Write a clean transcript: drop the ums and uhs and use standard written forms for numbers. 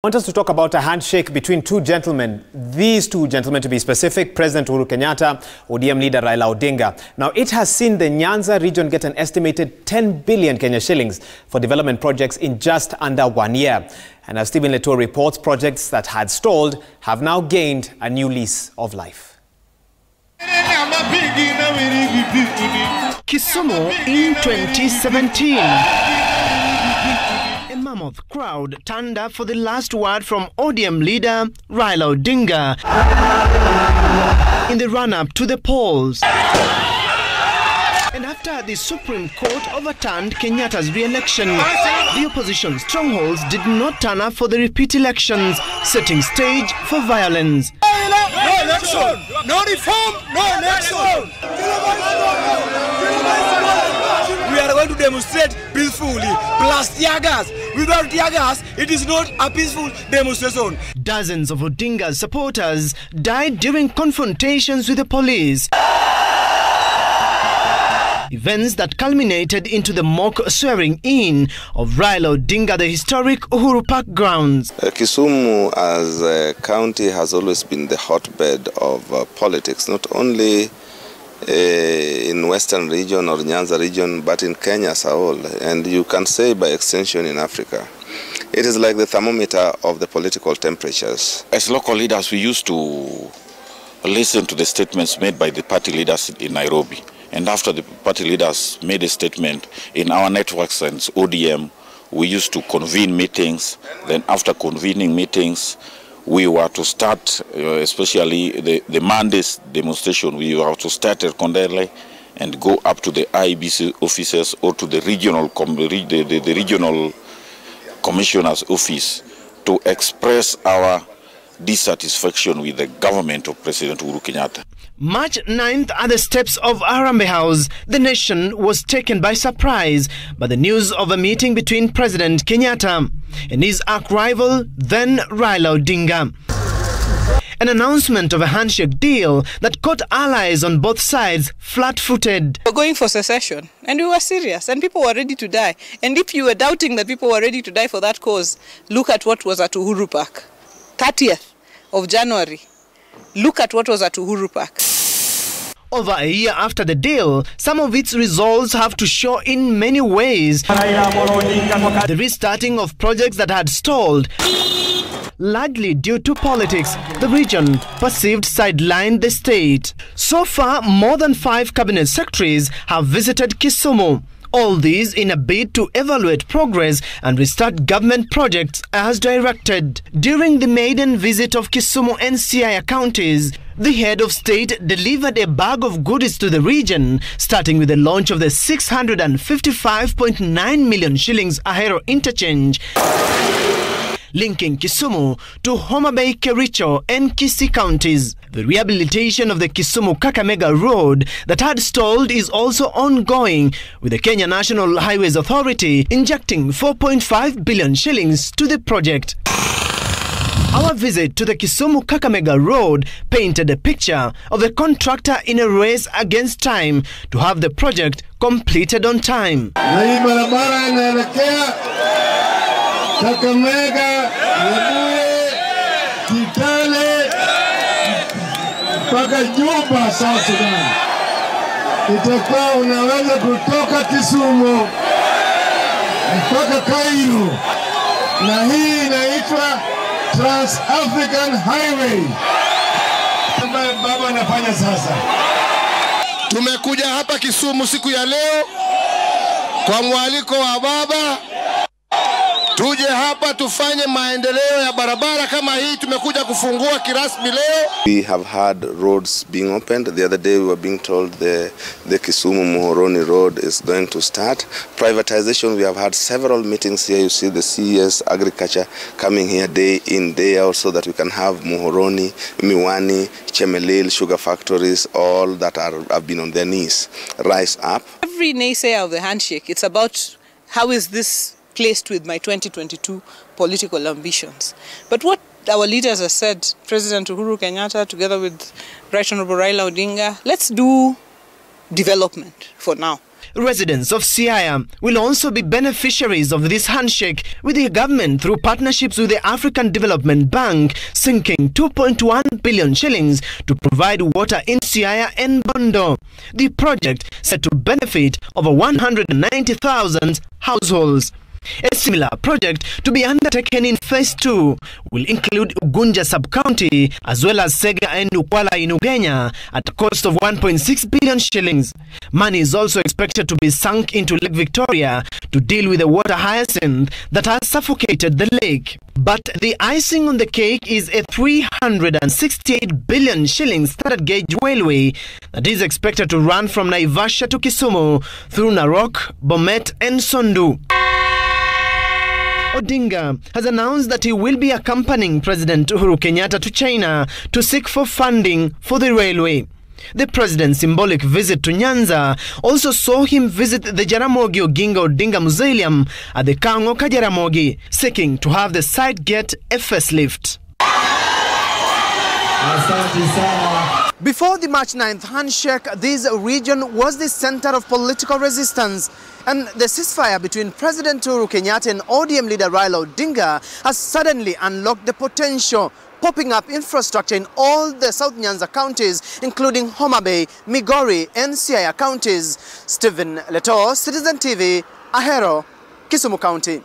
I want us to talk about a handshake between two gentlemen. These two gentlemen, to be specific, President Uhuru Kenyatta, ODM leader Raila Odinga. Now, it has seen the Nyanza region get an estimated 10 billion Kenya shillings for development projects in just under 1 year. And as Stephen Letoo reports, projects that had stalled have now gained a new lease of life. Kisumu in 2017. A mammoth crowd turned up for the last word from ODM leader Raila Odinga in the run-up to the polls. And after the Supreme Court overturned Kenyatta's re-election, the opposition strongholds did not turn up for the repeat elections, setting stage for violence. No election, no reform, no election. We are going to demonstrate peacefully, plus tear gas. Without tear gas, it is not a peaceful demonstration. Dozens of Odinga's supporters died during confrontations with the police. Events that culminated into the mock swearing-in of Raila Odinga, the historic Uhuru Park grounds. Kisumu as a county has always been the hotbed of politics, not only in Western region or Nyanza region, but in Kenya as a whole, and you can say by extension in Africa. It is like the thermometer of the political temperatures. As local leaders, we used to listen to the statements made by the party leaders in Nairobi. And after the party leaders made a statement in our networks and ODM, we used to convene meetings. Then after convening meetings, we were to start, especially the Monday's demonstration, we were to start at Kondele and go up to the IBC offices or to the regional commissioner's office to express our dissatisfaction with the government of President Uhuru Kenyatta. March 9th, at the steps of Harambee House, the nation was taken by surprise by the news of a meeting between President Kenyatta and his arch-rival, then Raila Odinga. An announcement of a handshake deal that caught allies on both sides flat-footed. We were going for secession, and we were serious, and people were ready to die. And if you were doubting that people were ready to die for that cause, look at what was at Uhuru Park. 30th of January. Look at what was at Uhuru Park. Over a year after the deal, some of its results have to show in many ways. The restarting of projects that had stalled, largely due to politics, the region perceived sidelined the state. So far, more than 5 cabinet secretaries have visited Kisumu. All these in a bid to evaluate progress and restart government projects as directed. During the maiden visit of Kisumu and Siaya counties, the head of state delivered a bag of goodies to the region, starting with the launch of the 655.9 million shillings Ahero interchange, linking Kisumu to Homa Bay, Kericho and Kisii counties. The rehabilitation of the Kisumu-Kakamega road that had stalled is also ongoing, with the Kenya National Highways Authority injecting 4.5 billion shillings to the project. Our visit to the Kisumu-Kakamega road painted a picture of a contractor in a race against time to have the project completed on time. Kakamega, Webuye, Kitale, mpaka Juba, South Sudan. Itakuwa unaweza kutoka Kisumu mpaka Cairo, na hii inaitwa Trans-African Highway. Baba anafanya sasa. Tumekuja hapa Kisumu siku ya leo kwa mwaliko wa baba. Tuje hapa tufanye maendeleo ya barabara kama hii tumekuja kufungua kirasmi leo. We have had roads being opened. The other day we were being told the Kisumu-Muhoroni road is going to start. Privatization, we have had several meetings here. You see the CES agriculture coming here day in, day out, so that we can have Muhoroni, Miwani, Chemelil, sugar factories, all that have been on their knees, rise up. Every naysayer of the handshake, it's about how is this placed with my 2022 political ambitions. But what our leaders have said, President Uhuru Kenyatta together with Right Honorable Raila Odinga, let's do development for now. Residents of Siaya will also be beneficiaries of this handshake, with the government through partnerships with the African Development Bank sinking 2.1 billion shillings to provide water in Siaya and Bondo. The project set to benefit over 190,000 households. A similar project to be undertaken in Phase 2 will include Ugunja sub-county as well as Sega and Ukwala in Ugenya at a cost of 1.6 billion shillings. Money is also expected to be sunk into Lake Victoria to deal with the water hyacinth that has suffocated the lake. But the icing on the cake is a 368 billion shillings standard gauge railway that is expected to run from Naivasha to Kisumu through Narok, Bomet and Sondu. Odinga has announced that he will be accompanying President Uhuru Kenyatta to China to seek for funding for the railway. The president's symbolic visit to Nyanza also saw him visit the Jaramogi Oginga Odinga Mausoleum at the Kangoka Jaramogi, seeking to have the site get a facelift. Before the March 9th handshake, this region was the center of political resistance, and the ceasefire between President Uhuru Kenyatta and ODM leader Raila Odinga has suddenly unlocked the potential, popping up infrastructure in all the South Nyanza counties, including Homa Bay, Migori and Siaya counties. Stephen Letoo, Citizen TV, Ahero, Kisumu County.